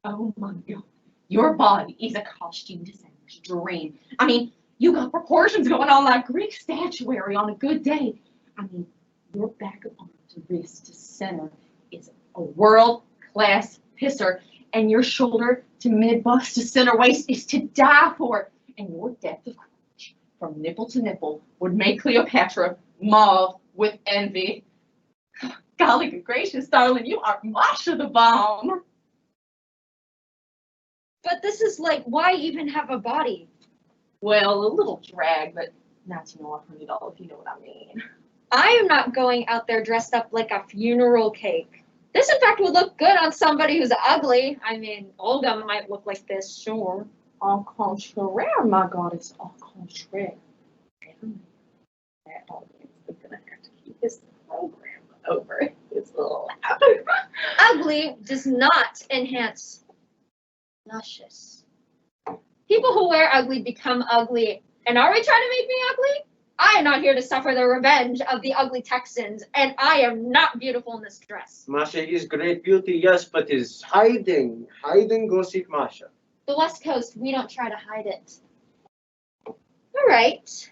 Oh my God. Your body is a costume designer's dream. I mean, you got proportions going on like Greek statuary on a good day. I mean, your back of arm to wrist to center is a world-class pisser, and your shoulder to mid-bust to center waist is to die for. And your depth of crotch from nipple to nipple would make Cleopatra mauve with envy. Golly good gracious, darling, you are Masha the bomb. But this is like, why even have a body? Well, a little drag, but not to know $100 if you know what I mean. I am not going out there dressed up like a funeral cake. This, in fact, would look good on somebody who's ugly. I mean, Olga might look like this, sure. Au contraire, my goddess, au contraire. That audience is gonna have to keep this program over. It's a little loud. Ugly does not enhance luscious. People who wear ugly become ugly. And are we trying to make me ugly? I am not here to suffer the revenge of the ugly Texans, and I am not beautiful in this dress. Masha is great beauty, yes, but is hiding. Hiding, go seek Masha. The West Coast, we don't try to hide it. All right.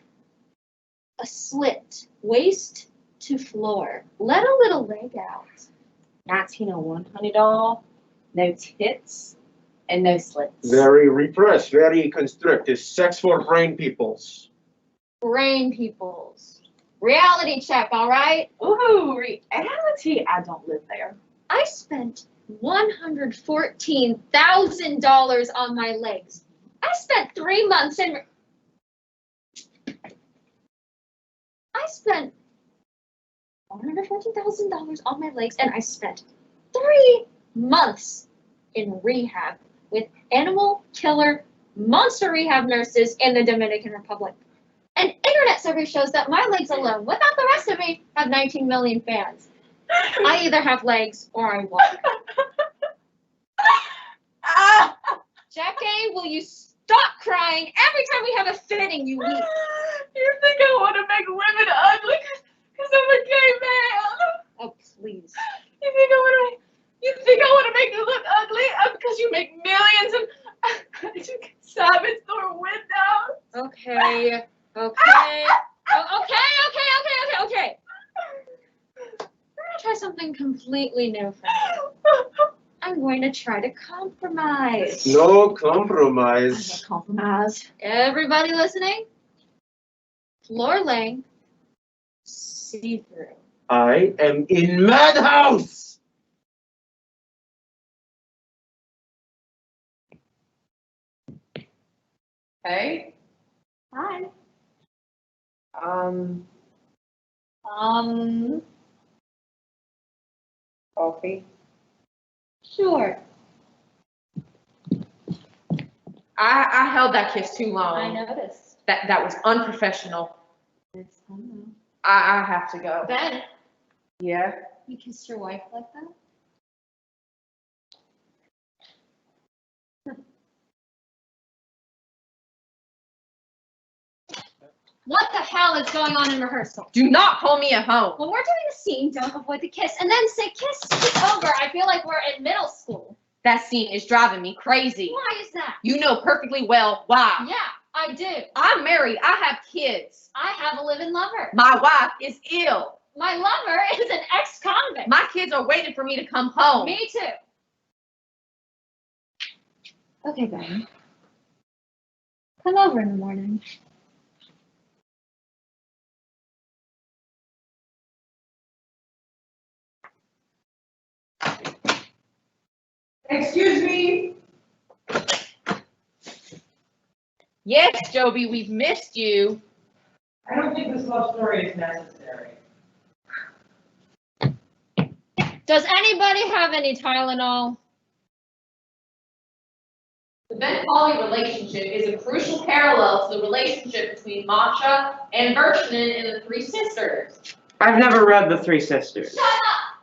A slit, waist to floor. Let a little leg out. 1901, honey doll. No tits and no slits. Very repressed, very constricted. Sex for brain peoples. Brain peoples. Reality check, all right? Ooh, reality. I don't live there. I spent $114,000 on my legs. I spent 3 months in... I spent $114,000 on my legs, and I spent 3 months in rehab with animal killer monster rehab nurses in the Dominican Republic. And internet survey shows that my legs alone, without the rest of me, have 19 million fans. I either have legs or I walk. Jackie, will you stop crying? Every time we have a fitting, you weep. You think I want to make women ugly because I'm a gay man? Oh, please. You think I want to make you look ugly because you make millions and you can savage through windows? Okay. Oh, okay. We're gonna try something completely new for me. I'm going to try to compromise. No I compromise. can't compromise. Everybody listening? Floor length, see-through. I am in madhouse. Hey? Hi. Coffee. Sure. I held that kiss too long. I noticed. That was unprofessional. It's fun. I have to go. Ben, Yeah. you kissed your wife like that? What the hell is going on in rehearsal? Do not call me at home. When we're doing a scene, don't avoid the kiss, and then say kiss, it's over. I feel like we're in middle school. That scene is driving me crazy. Why is that? You know perfectly well why. Yeah, I do. I'm married. I have kids. I have a live-in lover. My wife is ill. My lover is an ex-convict. My kids are waiting for me to come home. Me too. Okay, Ben. Come over in the morning. Excuse me. Yes, Joby, we've missed you. I don't think this love story is necessary. Does anybody have any Tylenol? The Ben-Polly relationship is a crucial parallel to the relationship between Masha and Bershman in The Three Sisters. I've never read The Three Sisters. Shut up!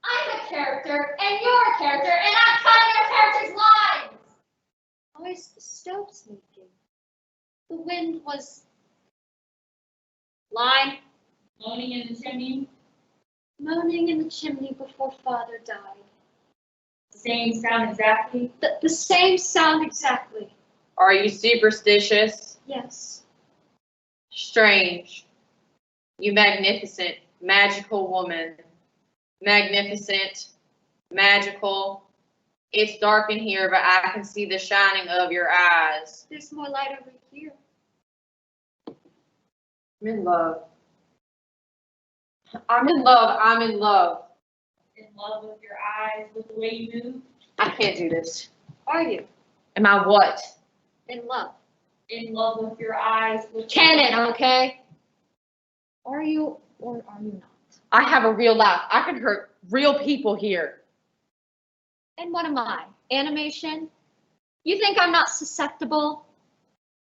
I'm a character, and you're a character, and I'm cutting your character's lines! Why is the stove sneaking? The wind was... Line. Moaning in the chimney. Moaning in the chimney before father died. Same sound exactly? The same sound exactly. Are you superstitious? Yes. Strange. You magnificent, magical woman. Magnificent, magical. It's dark in here, but I can see the shining of your eyes. There's more light over here. I'm in love. I'm in love. I'm in love. In love with your eyes, with the way you move. I can't do this. Are you? Am I what? In love. In love with your eyes, with canon, okay? Are you or are you not? I have a real life. I can hurt real people here. And what am I? Animation? You think I'm not susceptible?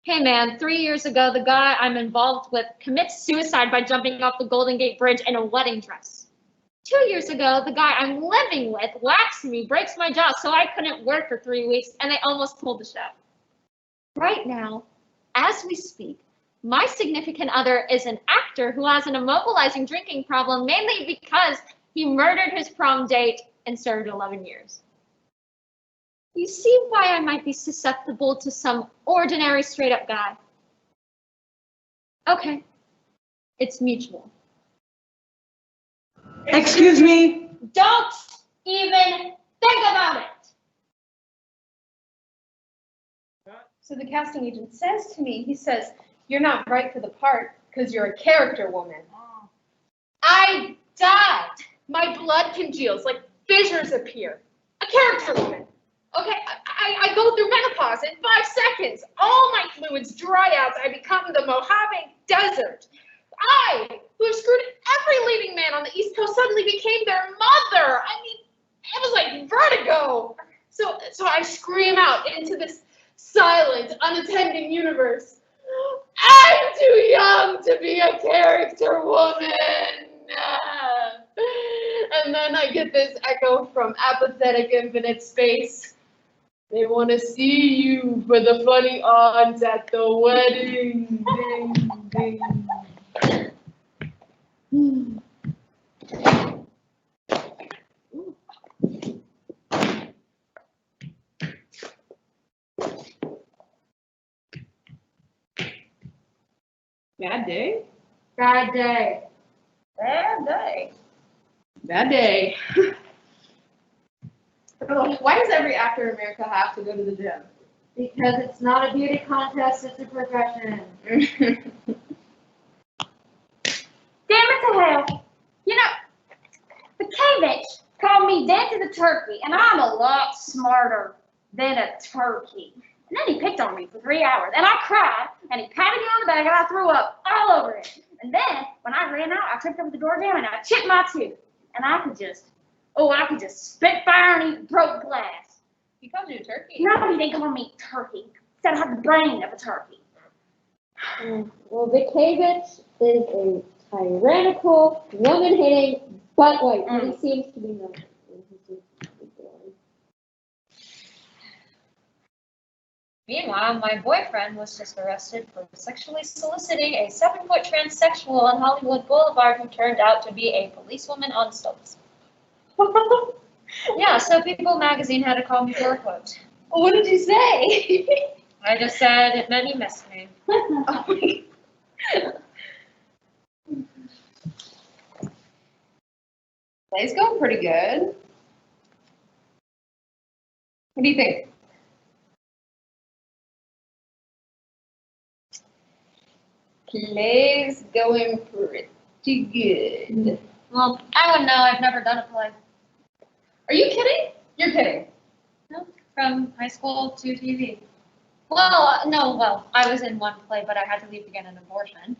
Hey man, 3 years ago, the guy I'm involved with commits suicide by jumping off the Golden Gate Bridge in a wedding dress. 2 years ago, the guy I'm living with whacks me, breaks my jaw, so I couldn't work for 3 weeks, and they almost pulled the show. Right now, as we speak, my significant other is an actor who has an immobilizing drinking problem, mainly because he murdered his prom date and served 11 years. You see why I might be susceptible to some ordinary straight-up guy. Okay, it's mutual. Excuse me? Don't even think about it! So the casting agent says to me, he says, "You're not right for the part because you're a character woman." I died. My blood congeals, like fissures appear. A character woman. Okay, I go through menopause in 5 seconds. All my fluids dry out. I become the Mojave Desert. I, who have screwed every leading man on the East Coast, suddenly became their mother. I mean, it was like vertigo. So I scream out into this silent, unattended universe. I'm too young to be a character woman. And then I get this echo from apathetic infinite space. They want to see you for the funny odds at the wedding. Ding, ding. Bad day? Bad day. Bad day. Bad day. Why does every actor in America have to go to the gym? Because it's not a beauty contest, it's a profession. Damn it to hell. You know, the K-Bitch called me dead to the turkey, and I'm a lot smarter than a turkey. And then he picked on me for 3 hours, and I cried, and he patted me on the back, and I threw up all over it. And then, when I ran out, I tripped over the door jam, and I chipped my tooth. And I could just spit fire and eat broke glass. He called you a turkey. No, he didn't call me turkey. He said I have the brain of a turkey. Well, the K-Bitch is a tyrannical, woman-hating buttwipe, and he seems to be known. Meanwhile, my boyfriend was just arrested for sexually soliciting a 7-foot transsexual on Hollywood Boulevard who turned out to be a policewoman on stilts. Yeah, so People Magazine had to call me for a quote. What did you say? I just said it meant he missed me. Play's going pretty good. What do you think? Play's going pretty good. Well, I wouldn't know. I've never done a play. Are you kidding? You're kidding. No, from high school to TV. Well, no, I was in one play, but I had to leave to get an abortion.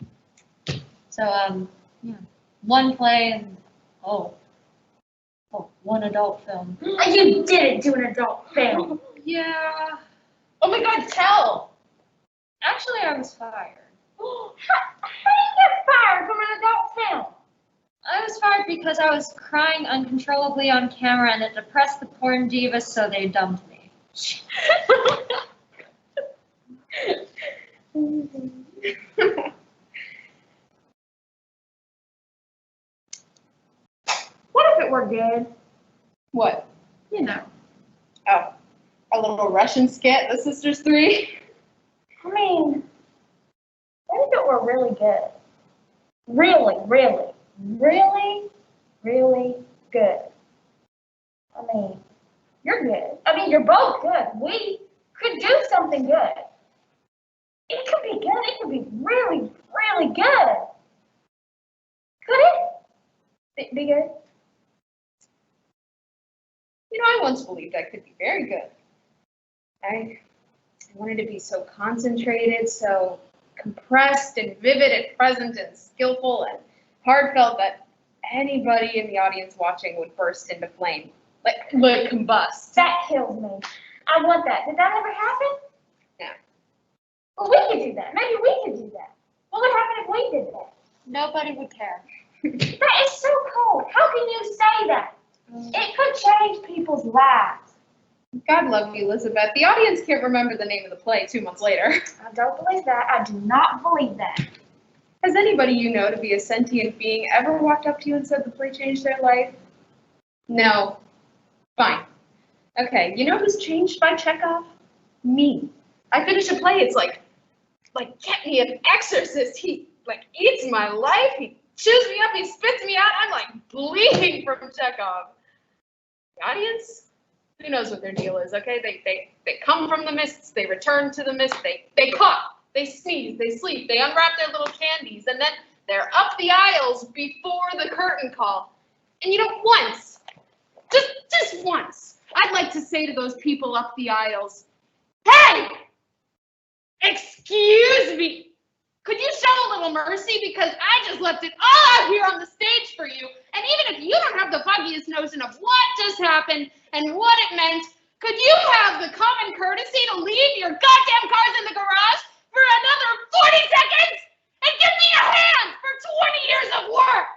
So, yeah, one play and, one adult film. You didn't do an adult film. Yeah. Oh my God, tell. Actually, I was fired. How do you get fired from an adult film? I was fired because I was crying uncontrollably on camera and it depressed the porn divas, so they dumped me. What if it were good? What? You know, Oh, a little Russian skit, The Sisters 3. I mean, I think that we're really good. Really, really, really, really good. I mean, you're good. I mean, you're both good. We could do something good. It could be good. It could be really, really good. Could it? Be good? You know, I once believed I could be very good. I wanted to be so concentrated, so compressed and vivid and present and skillful and heartfelt that anybody in the audience watching would burst into flame, like combust. That kills me. I want that. Did that ever happen? Yeah. Well, we could do that. Maybe we could do that. What would happen if we did that? Nobody would care. That is so cold. How can you say that? It could change people's lives. God love you, Elizabeth. The audience can't remember the name of the play 2 months later. I don't believe that. I do not believe that. Has anybody you know to be a sentient being ever walked up to you and said the play changed their life? No. Fine. Okay, you know who's changed by Chekhov? Me. I finish a play, it's like get me an exorcist. He eats my life, he chews me up, he spits me out. I'm like bleeding from Chekhov. The audience? Who knows what their deal is, okay? They come from the mists, they return to the mist, they cough, they sneeze, they sleep, they unwrap their little candies, and then they're up the aisles before the curtain call. And you know, once, just once, I'd like to say to those people up the aisles, hey, excuse me, could you show a little mercy because I just left it all out here on the stage for you, and even if you don't have the foggiest notion of what just happened and what it meant, could you have the common courtesy to leave your goddamn cars in the garage for another 40 seconds and give me a hand for 20 years of work?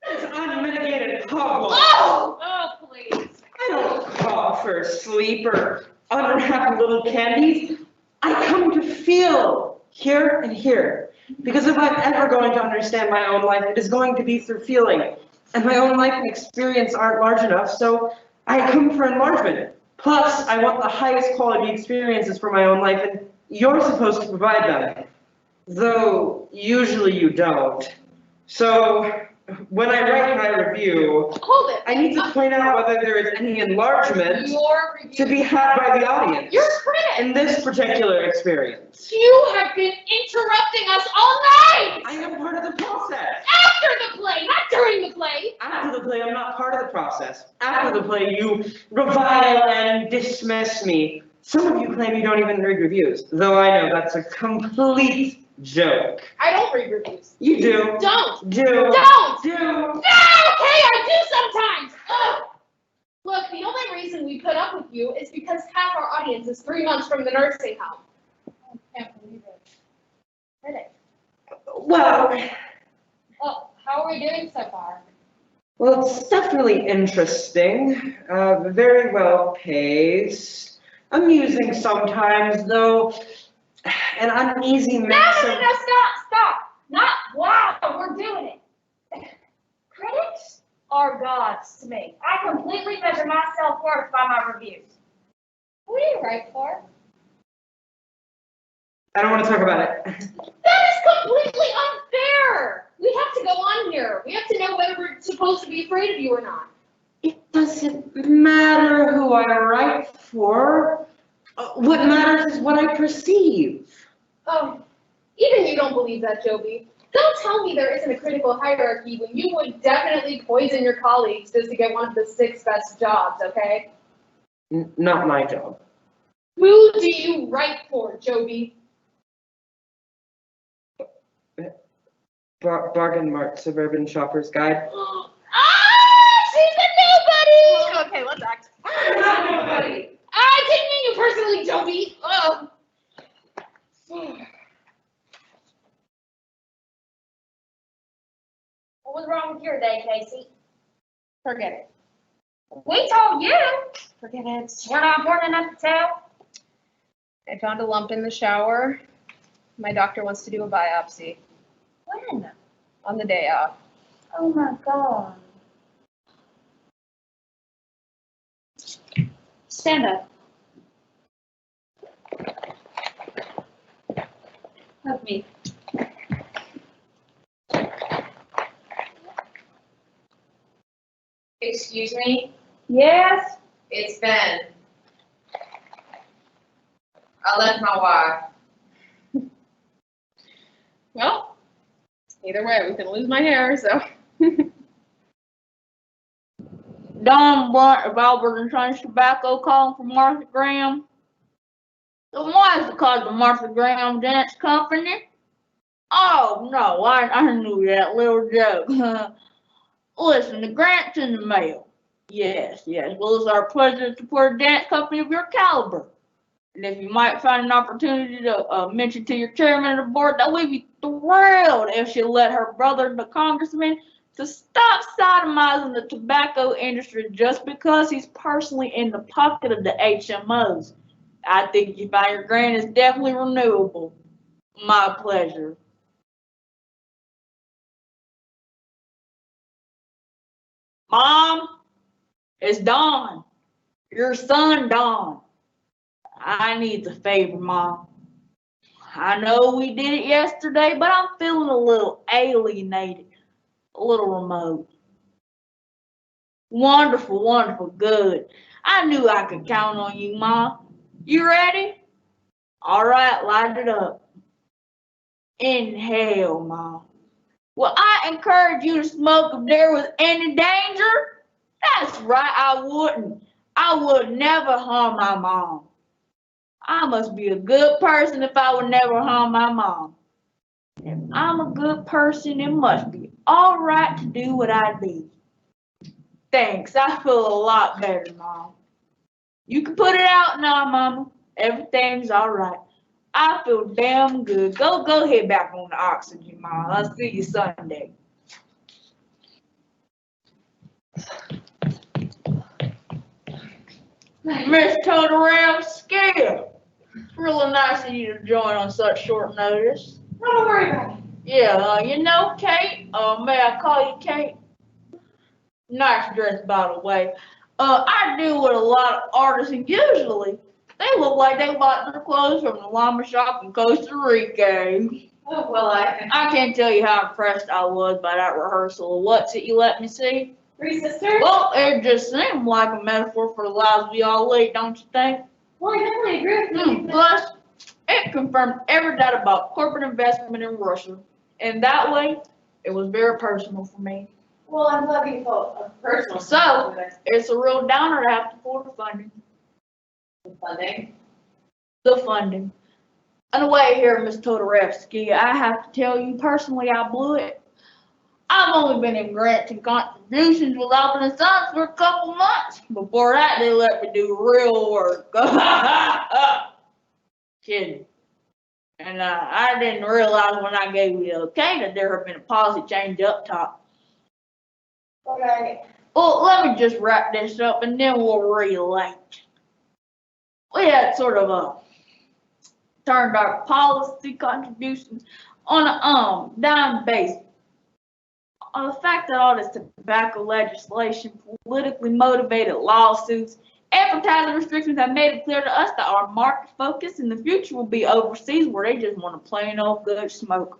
It's unmitigated hogwash. Oh, please. I don't call for sleep or unwrap little candies. I come to feel here and here. Because if I'm ever going to understand my own life, it is going to be through feeling. And my own life and experience aren't large enough, so I come for enlargement. Plus, I want the highest quality experiences for my own life, and you're supposed to provide them. Though, usually you don't. So, when I write my review, Hold it. I need to point out whether there is any enlargement Your review. to be had by the audience You're critical. in this particular experience. You have been interrupting us all night! I am part of the process. After the play, not during the play! After the play, I'm not part of the process. After the play, you revile and dismiss me. Some of you claim you don't even read reviews, though I know that's a complete joke. I don't read reviews. You do. Don't! Do. Don't! Do. No, okay, I do sometimes! Ugh. Look, the only reason we put up with you is because half our audience is 3 months from the nursing home. I can't believe it. Critic. Well, How are we doing so far? it's definitely interesting. Very well paced. Amusing sometimes, though. An uneasy mix of... No, stop. Not wow, we're doing it. Critics are gods to me. I completely measure my self-worth by my reviews. What are you right for? I don't want to talk about it. That is completely unfair! We have to go on here. We have to know whether we're supposed to be afraid of you or not. It doesn't matter who I write for. What matters is what I perceive. Oh, even you don't believe that, Joby. Don't tell me there isn't a critical hierarchy when you would definitely poison your colleagues just to get one of the 6 best jobs, okay? Not my job. Who do you write for, Joby? Bargain Mart Suburban Shopper's Guide. She's a nobody! Okay, let's act. I'm not nobody. I didn't mean you personally, Joby. Oh. What was wrong with your day, Casey? Forget it. We told you. Forget it. We're not important enough to tell. I found a lump in the shower. My doctor wants to do a biopsy When? on the day off. Oh my God. Stand up. Of me. Excuse me? Yes? It's Ben. I left my wife. Well, either way, we can lose my hair, so. Don Blunt of Albert and Sons Tobacco calling for Martha Graham. So why is it called the Martha Graham Dance Company? Oh no, I knew that little joke. Listen, the grant's in the mail. Yes. Well, it's our pleasure to support a dance company of your caliber. And if you might find an opportunity to mention to your chairman of the board that we'd be thrilled if she let her brother, the congressman, to stop sodomizing the tobacco industry just because he's personally in the pocket of the HMOs. I think you find your grant is definitely renewable. My pleasure. Mom, it's Don. Your son, Don. I need a favor, Mom. I know we did it yesterday, but I'm feeling a little alienated, a little remote. Wonderful, good. I knew I could count on you, Mom. You ready? All right, light it up. Inhale, Mom. Well, I encourage you to smoke if there was any danger. That's right, I wouldn't. I would never harm my mom. I must be a good person if I would never harm my mom. If I'm a good person, it must be all right to do what I do. Thanks, I feel a lot better, Mom. You can put it out now, Mama. Everything's all right. I feel damn good. Go head back on the oxygen, Mom. I'll see you Sunday. Miss Totorow, Scale. It's really nice of you to join on such short notice. Don't worry about it. Yeah, you know, Kate, may I call you Kate? Nice dress, by the way. I deal with a lot of artists, and usually they look like they bought their clothes from the llama shop in Costa Rica. Oh, well, I can't tell you how impressed I was by that rehearsal. What's it you let me see? Three sisters? Well, it just seemed like a metaphor for the lives we all lead, don't you think? Well, I definitely agree with you. Plus, it confirmed every doubt about corporate investment in Russia. And that way, it was very personal for me. Well, I'm glad you felt a personal. So, it's a real downer to have to pull the funding. The funding. On the way here, Miss Todorevsky, I have to tell you personally, I blew it. I've only been in grants and contributions with Alton and Sons for a couple months. Before that, they let me do real work. Kidding. And I didn't realize when I gave you the okay that there had been a policy change up top. Okay. Well, let me just wrap this up and then we'll relate. We had sort of turned our policy contributions on a dime basis. On the fact that all this tobacco legislation, politically motivated lawsuits, advertising restrictions have made it clear to us that our market focus in the future will be overseas where they just want a plain old good smoke.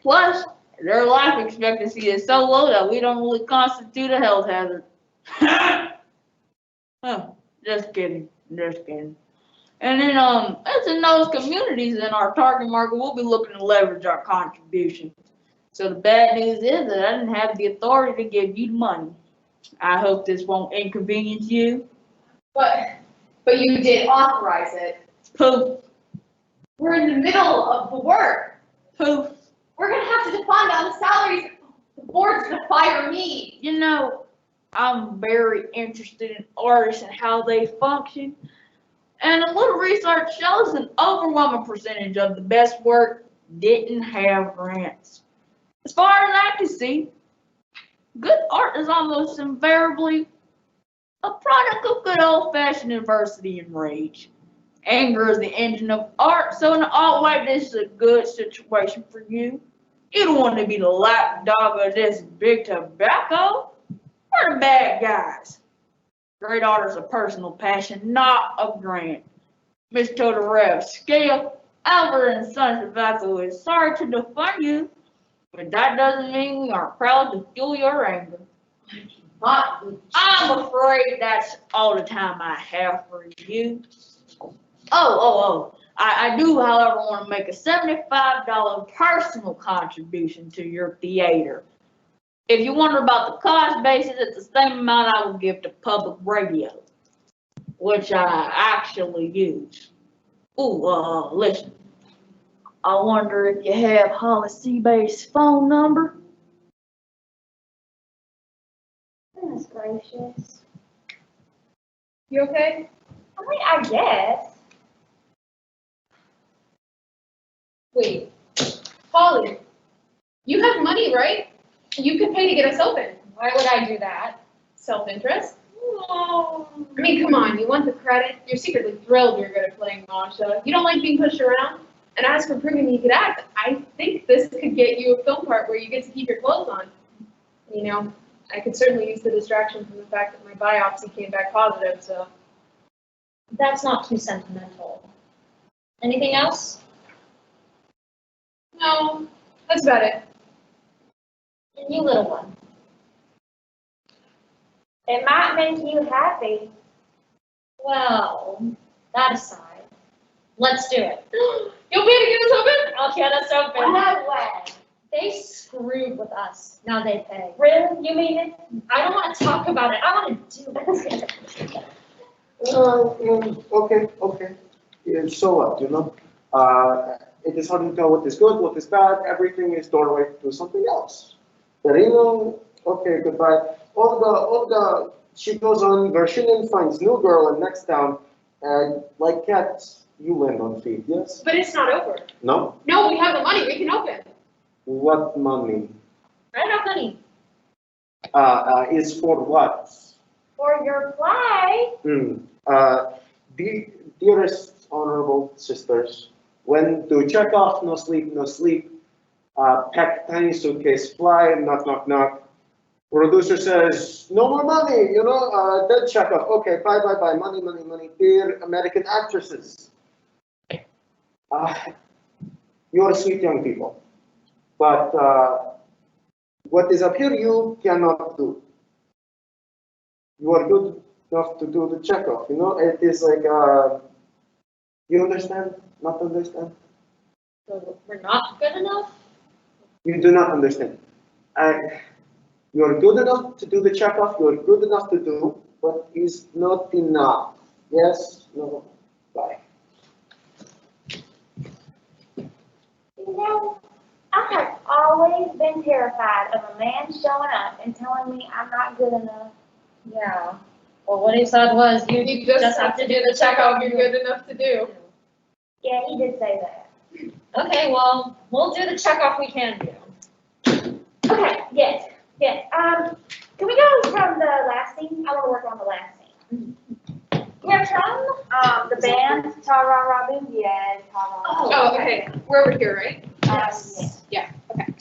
Plus, their life expectancy is so low that we don't really constitute a health hazard. Just kidding. And then, it's in those communities in our target market, we'll be looking to leverage our contributions. So the bad news is that I didn't have the authority to give you the money. I hope this won't inconvenience you. But you did authorize it. Poof. We're in the middle of the work. Poof. We're gonna have to define on the salaries. The board's gonna fire me. You know, I'm very interested in artists and how they function. And a little research shows an overwhelming percentage of the best work didn't have grants. As far as I can see, good art is almost invariably a product of good old-fashioned adversity and rage. Anger is the engine of art, so in all way, this is a good situation for you. You don't want to be the lapdog of this big tobacco. We're the bad guys. Great art is a personal passion, not a grant. Miss Todorevsky, Albert and Sons Tobacco is sorry to defund you, but that doesn't mean we aren't proud to fuel your anger. I'm afraid that's all the time I have for you. I do, however, want to make a $75 personal contribution to your theater. If you wonder about the cost basis, it's the same amount I would give to public radio, which I actually use. Listen. I wonder if you have Holly Seabay's phone number? Goodness gracious. You okay? I mean, I guess. Wait, Holly, you have money, right? You could pay to get us open. Why would I do that? Self-interest? Oh. I mean, come on, you want the credit? You're secretly thrilled you're good at playing Masha. You don't like being pushed around? And as for proving that you could act, I think this could get you a film part where you get to keep your clothes on. You know, I could certainly use the distraction from the fact that my biopsy came back positive, so. That's not too sentimental. Anything else? No, that's about it. And you little one. It might make you happy. Well, that aside, let's do it. You'll be able to get us open? I'll get us open. No way. They screwed with us. Now they pay. Really? You mean it? I don't want to talk about it. I want to do it. Okay. Yeah, so what, you know? It is hard to tell what is good, what is bad. Everything is doorway to something else. Darino, okay, goodbye. Olga, she goes on Vershinin, finds new girl in next town, and like cats, you land on feet, yes? But it's not over. No? No, we have the money, we can open. What money? Right up, honey. Is for what? For your play? Dearest honorable sisters, when to check off, no sleep, pack tiny suitcase, fly, knock, knock. Producer says, no more money, you know, dead check off. Okay, bye, money. Dear American actresses, you're sweet young people, but what is up here you cannot do. You are good enough to do the check off, you know, it is like, you understand, not understand? So we're not good enough? You do not understand. You're good enough to do the checkoff, you're good enough to do, but is not enough. Yes, no, bye. You know, I have always been terrified of a man showing up and telling me I'm not good enough. Yeah. Well, what he said was, You just have to do the checkoff you're good enough to do. Yeah, he did say that. Okay, well, we'll do the checkoff we can do. Okay, yes. Can we go from the last scene? I want to work on the last scene. Yeah, from the band, Ta Ra Ra Boom. Yeah, Ta Ra. Oh, okay, we're over here, right? Yes. Yeah, okay.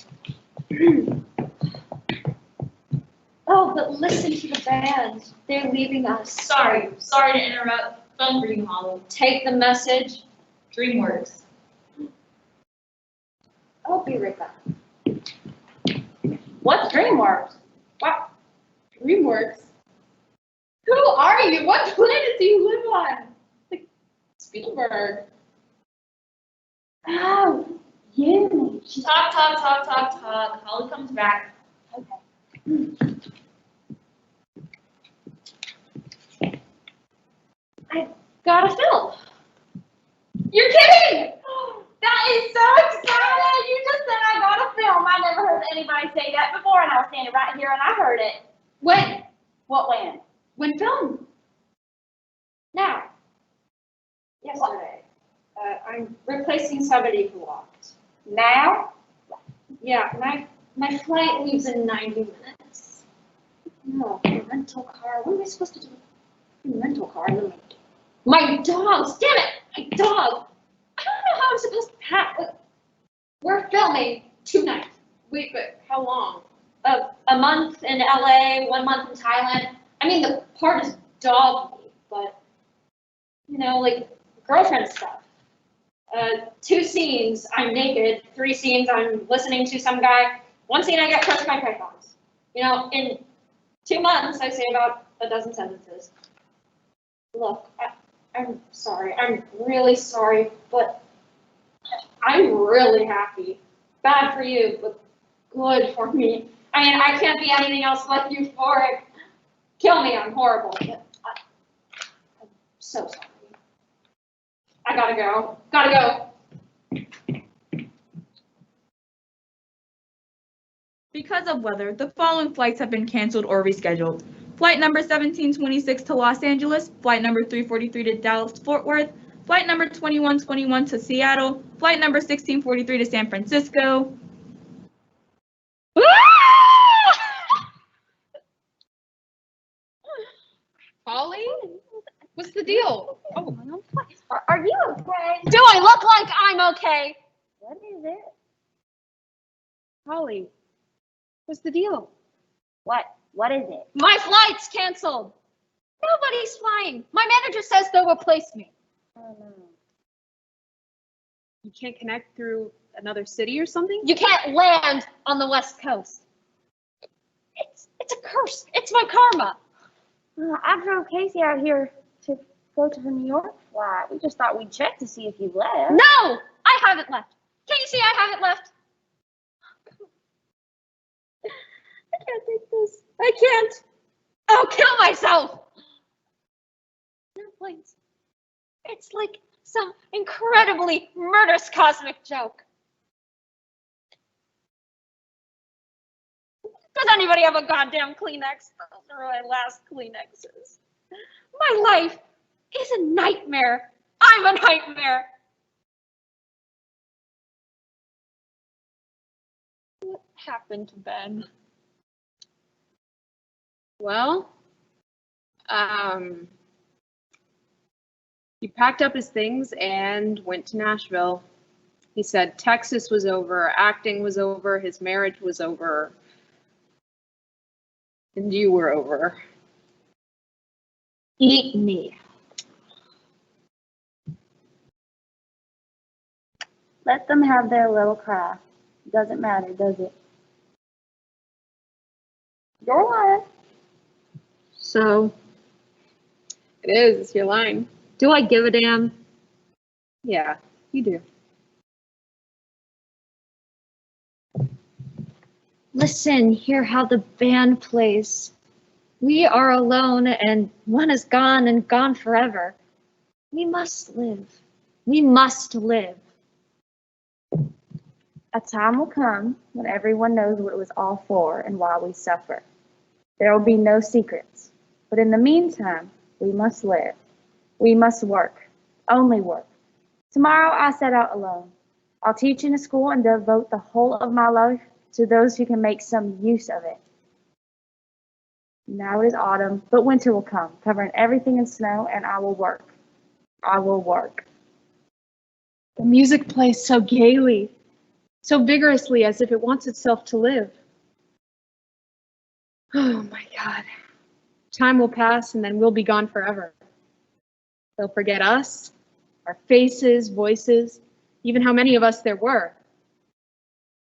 Oh, but listen to the band. They're leaving us. Sorry to interrupt. Phone for you, Holly. Take the message. DreamWorks. I'll be right back. What's DreamWorks? Wow, DreamWorks. Who are you? What planet do you live on? Like Spielberg. Oh, you. Talk. Holly comes back. I got a film. You're kidding! That is so exciting! You just said I got a film. I never heard anybody say that before, and I was standing right here and I heard it. When? What when? When filmed? Now, Yesterday. I'm replacing somebody who walked. Now? Yeah, my flight leaves in 90 minutes. No, a rental car. What am I supposed to do? Rental car. My dogs! Damn it! My dog! I don't know how I'm supposed to pack. We're filming 2 nights. Wait, but how long? A month in LA, 1 month in Thailand. I mean, the part is dog week, but, you know, like girlfriend stuff. 2 scenes, I'm naked. 3 scenes, I'm listening to some guy. 1 scene, I get crushed by pythons. You know, in 2 months, I say about a dozen sentences. Look, I'm sorry. I'm really sorry, but I'm really happy. Bad for you, but good for me. I mean, I can't be anything else but euphoric. Kill me, I'm horrible, but I'm so sorry. I gotta go. Gotta go. Because of weather, the following flights have been canceled or rescheduled. Flight number 1726 to Los Angeles, flight number 343 to Dallas-Fort Worth, flight number 2121 to Seattle, flight number 1643 to San Francisco. Polly? What's the deal? Oh, are you okay? Do I look like I'm okay? What is it? Polly, what's the deal? What? What is it? My flight's canceled. Nobody's flying. My manager says they'll replace me. Oh no. You can't connect through another city or something? You can't land on the West Coast. It's a curse. It's my karma. I drove Casey out here to go to the New York flight. We just thought we'd check to see if you left. No, I haven't left. Can't you see I haven't left? I can't take this. I can't. I'll kill myself. Airplanes. It's like some incredibly murderous cosmic joke. Does anybody have a goddamn Kleenex? Those are my last Kleenexes. My life is a nightmare. I'm a nightmare. What happened to Ben? Well, he packed up his things and went to Nashville. He said Texas was over, acting was over, his marriage was over, and you were over. Eat me. Let them have their little cry. Doesn't matter, does it? You're lying. So, it is, it's your line. Do I give a damn? Yeah, you do. Listen, hear how the band plays. We are alone and one is gone and gone forever. We must live. We must live. A time will come when everyone knows what it was all for and why we suffer. There will be no secrets. But in the meantime, we must live. We must work. Only work. Tomorrow I set out alone. I'll teach in a school and devote the whole of my life to those who can make some use of it. Now it is autumn, but winter will come, covering everything in snow, and I will work. I will work. The music plays so gaily, so vigorously as if it wants itself to live. Oh my God. Time will pass and then we'll be gone forever. They'll forget us, our faces, voices, even how many of us there were.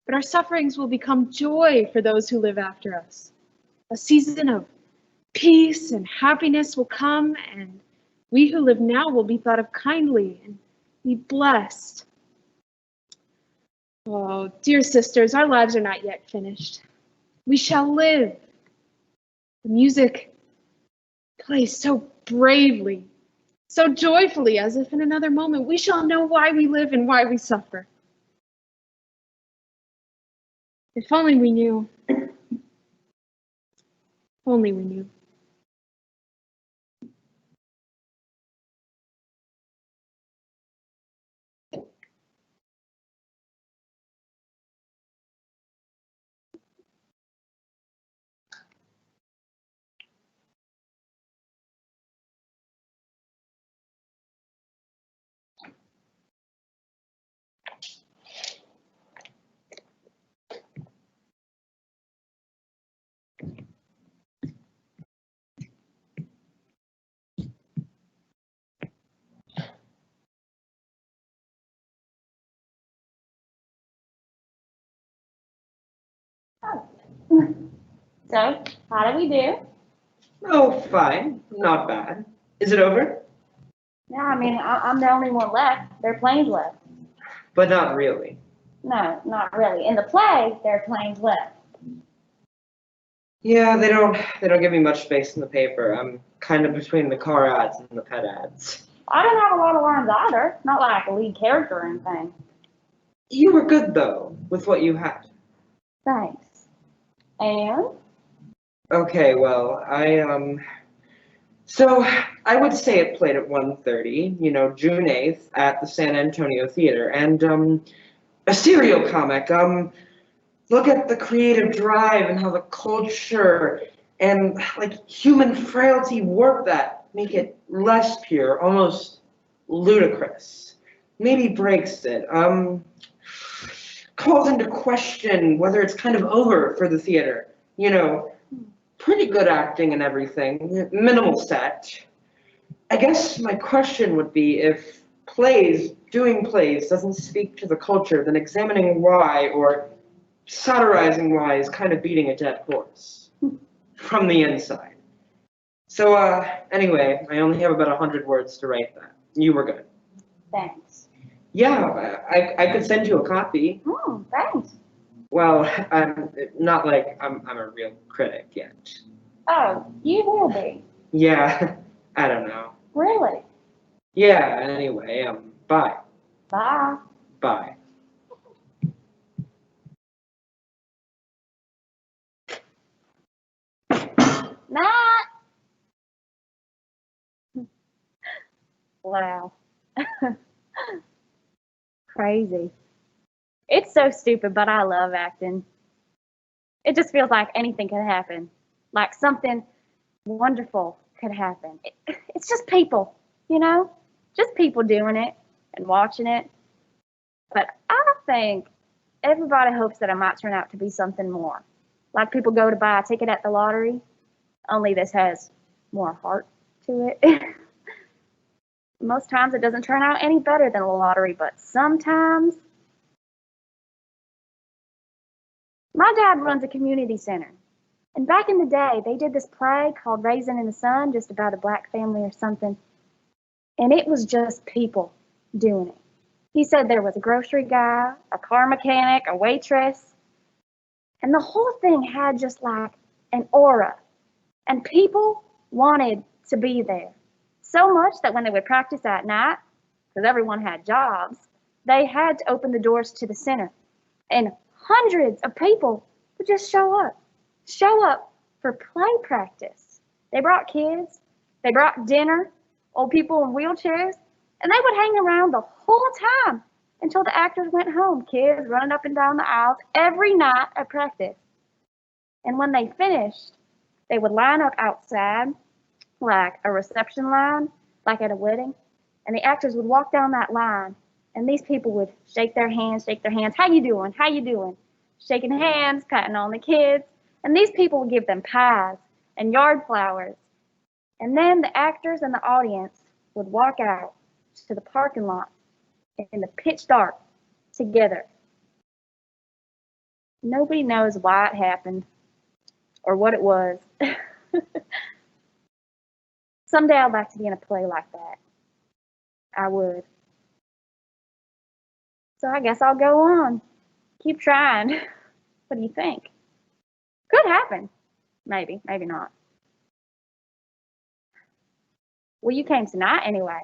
But our sufferings will become joy for those who live after us. A season of peace and happiness will come, and we who live now will be thought of kindly and be blessed. Oh, dear sisters, our lives are not yet finished. We shall live. The music plays so bravely, so joyfully, as if in another moment we shall know why we live and why we suffer. If only we knew. If only we knew. So, how do we do? Oh, fine. Not bad. Is it over? Yeah, I mean, I'm the only one left. There are planes left. But not really. No, not really. In the play, there are planes left. Yeah, they don't give me much space in the paper. I'm kind of between the car ads and the pet ads. I didn't have a lot of lines either. Not like a lead character or anything. You were good though, with what you had. Thanks. And? Okay, well, so I would say it played at 1:30, June 8th at the San Antonio Theater, and a serial comic. Look at the creative drive and how the culture and like human frailty warp that, make it less pure, almost ludicrous. Maybe breaks it. Calls into question whether it's kind of over for the theater. Pretty good acting and everything, minimal set. I guess my question would be if doing plays doesn't speak to the culture, then examining why or satirizing why is kind of beating a dead horse from the inside. So, anyway, I only have about 100 words to write that. You were good. Thanks. Yeah, I could send you a copy. Thanks. Well, I'm not like I'm a real critic yet. Oh, you will be. Yeah, I don't know. Really? Yeah, anyway, bye. Bye. Bye. Night. Wow. Crazy. It's so stupid, but I love acting. It just feels like anything could happen. Like something wonderful could happen. It's just people, Just people doing it and watching it. But I think everybody hopes that it might turn out to be something more. Like people go to buy a ticket at the lottery, only this has more heart to it. Most times it doesn't turn out any better than a lottery, but sometimes. My dad runs a community center. And back in the day, they did this play called Raisin in the Sun, just about a black family or something. And it was just people doing it. He said there was a grocery guy, a car mechanic, a waitress. And the whole thing had just like an aura. And people wanted to be there. So much that when they would practice at night, because everyone had jobs, they had to open the doors to the center. And hundreds of people would just show up for play practice. They brought kids, they brought dinner, old people in wheelchairs, and they would hang around the whole time until the actors went home, kids running up and down the aisles every night at practice. And when they finished, they would line up outside, like a reception line, like at a wedding, and the actors would walk down that line, and these people would shake their hands. How you doing? How you doing? Shaking hands, patting on the kids, and these people would give them pies and yard flowers. And then the actors and the audience would walk out to the parking lot in the pitch dark together. Nobody knows why it happened or what it was. Someday I'd like to be in a play like that. I would. So I guess I'll go on. Keep trying. What do you think? Could happen. Maybe, maybe not. Well, you came tonight anyway.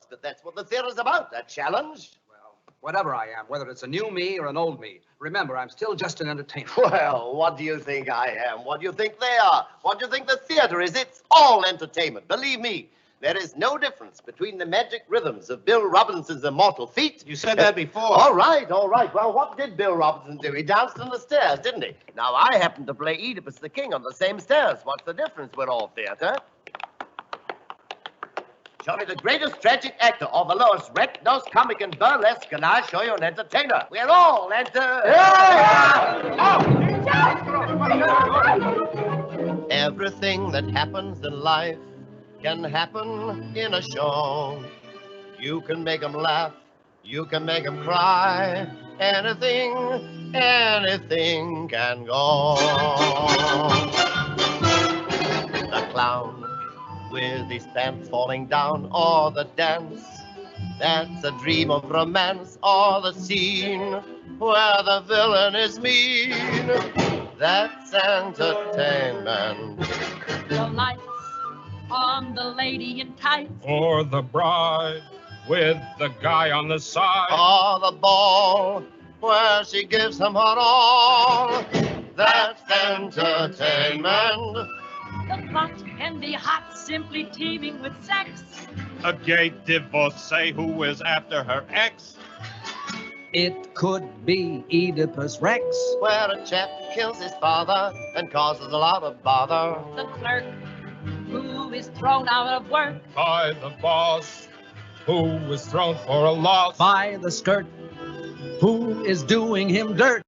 But that's what the theater's about, a challenge. Well, whatever I am, whether it's a new me or an old me. Remember, I'm still just an entertainer. Well, what do you think I am? What do you think they are? What do you think the theater is? It's all entertainment. Believe me, there is no difference between the magic rhythms of Bill Robinson's immortal feet. You said that before. All right, all right. Well, what did Bill Robinson do? He danced on the stairs, didn't he? Now, I happen to play Oedipus the King on the same stairs. What's the difference? We're all theater. Show me the greatest tragic actor or the lowest red nose comic in burlesque, and I'll show you an entertainer. We're all Everything that happens in life can happen in a show. You can make them laugh, you can make them cry. Anything can go. The clown with his pants falling down, or the dance that's a dream of romance, or the scene where the villain is mean. That's entertainment. The lights on the lady in tights, or the bride with the guy on the side, or the ball where she gives him her all. That's entertainment. the plot can be hot, simply teeming with sex. a gay divorcee who is after her ex. It could be Oedipus Rex. Where a chap kills his father and causes a lot of bother. The clerk who is thrown out of work By the boss, who was thrown for a loss. By the skirt, who is doing him dirt.